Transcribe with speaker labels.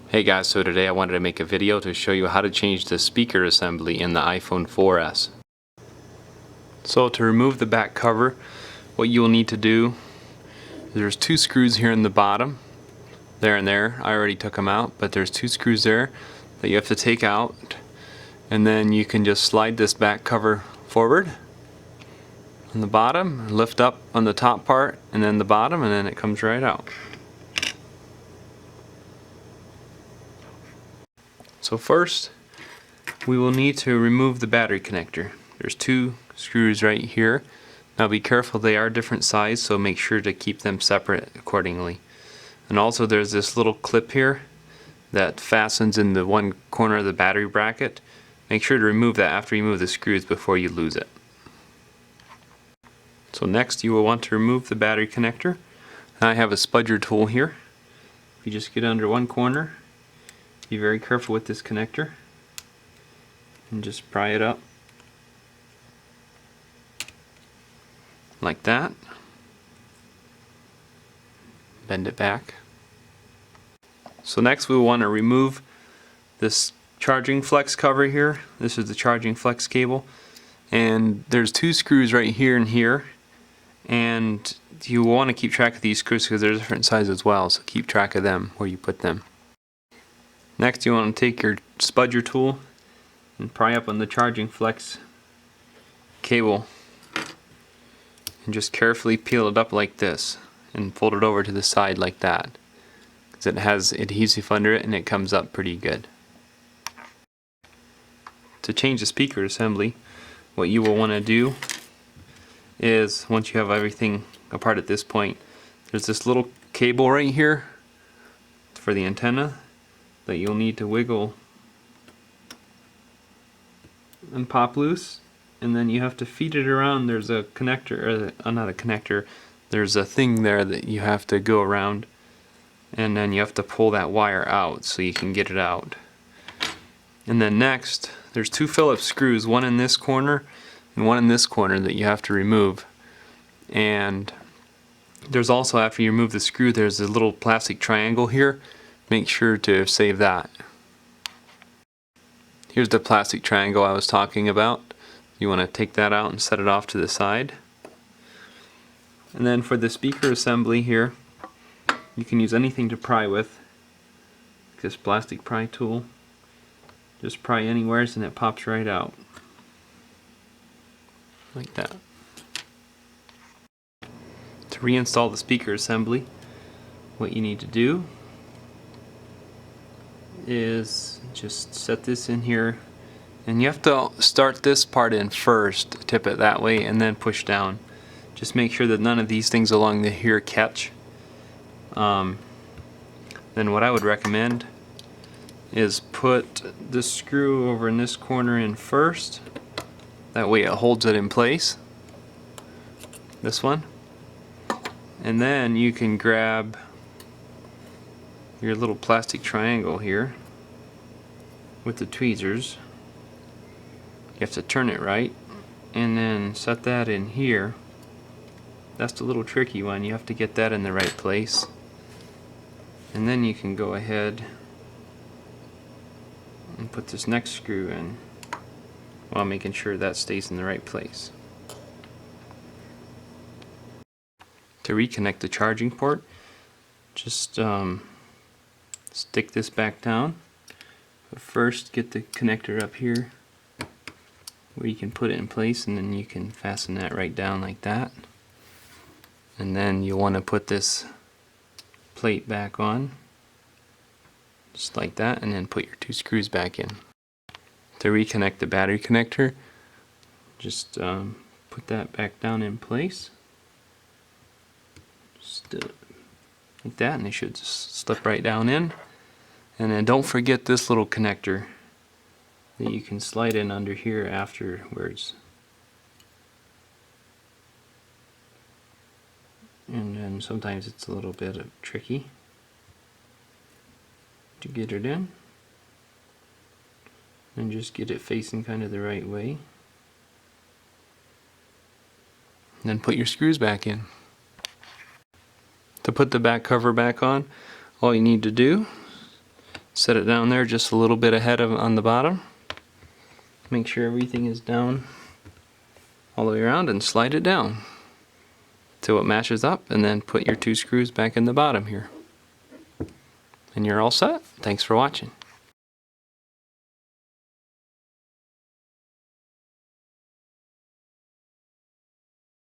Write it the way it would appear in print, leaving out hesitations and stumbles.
Speaker 1: Hey guys, so today I wanted to make a video to show you how to change the speaker assembly in the iPhone 4S. So to remove the back cover, what you will need to do, there's two screws here in the bottom, there and there. I already took them out, but there's two screws there that you have to take out, and then you can just slide this back cover forward on the bottom, lift up on the top part, and then the bottom, and then it comes right out. So first, we will need to remove the battery connector. There's two screws right here. Now be careful, they are different size, so make sure to keep them separate accordingly. And also there's this little clip here that fastens in the one corner of the battery bracket. Make sure to remove that after you move the screws before you lose it. So next you will want to remove the battery connector. I have a spudger tool here. If you just get under one corner, be very careful with this connector and just pry it up like that. Bend it back. So next we want to remove this charging flex cover here. This is the charging flex cable, and there's two screws right here and here, and you want to keep track of these screws because they're different sizes as well, so keep track of them where you put them. Next you want to take your spudger tool and pry up on the charging flex cable and just carefully peel it up like this and fold it over to the side like that, because it has adhesive under it and it comes up pretty good. To change the speaker assembly, what you will want to do is, once you have everything apart at this point, there's this little cable right here for the antenna that you'll need to wiggle and pop loose, and then you have to feed it around. There's a connector, or not a connector, there's a thing there that you have to go around, and then you have to pull that wire out so you can get it out. And then next, there's two Phillips screws, one in this corner and one in this corner, that you have to remove. And there's also, after you remove the screw, there's a little plastic triangle here. Make sure to save that. Here's the plastic triangle I was talking about. You want to take that out and set it off to the side. And then for the speaker assembly here, you can use anything to pry with. This plastic pry tool. Just pry anywhere and it pops right out. Like that. To reinstall the speaker assembly, what you need to do is just set this in here, and you have to start this part in first, tip it that way, and then push down. Just make sure that none of these things along the here catch. Then what I would recommend is put this screw over in this corner in first. That way it holds it in place. This one. And then you can grab your little plastic triangle here with the tweezers. You have to turn it right and then set that in here. That's the little tricky one. You have to get that in the right place. And then you can go ahead and put this next screw in while making sure that stays in the right place. To reconnect the charging port, just stick this back down. But first, get the connector up here where you can put it in place, and then you can fasten that right down like that. And then you want to put this plate back on, just like that, and then put your two screws back in. To reconnect the battery connector, just put that back down in place. Just like that, and it should just slip right down in. And then don't forget this little connector that you can slide in under here afterwards. And then sometimes it's a little bit tricky to get it in. And just get it facing kind of the right way. And then put your screws back in. To put the back cover back on, all you need to do Set it down there just a little bit ahead of on the bottom. Make sure everything is down all the way around and slide it down till it matches up, and then put your 2 screws back in the bottom here. And you're all set. Thanks for watching.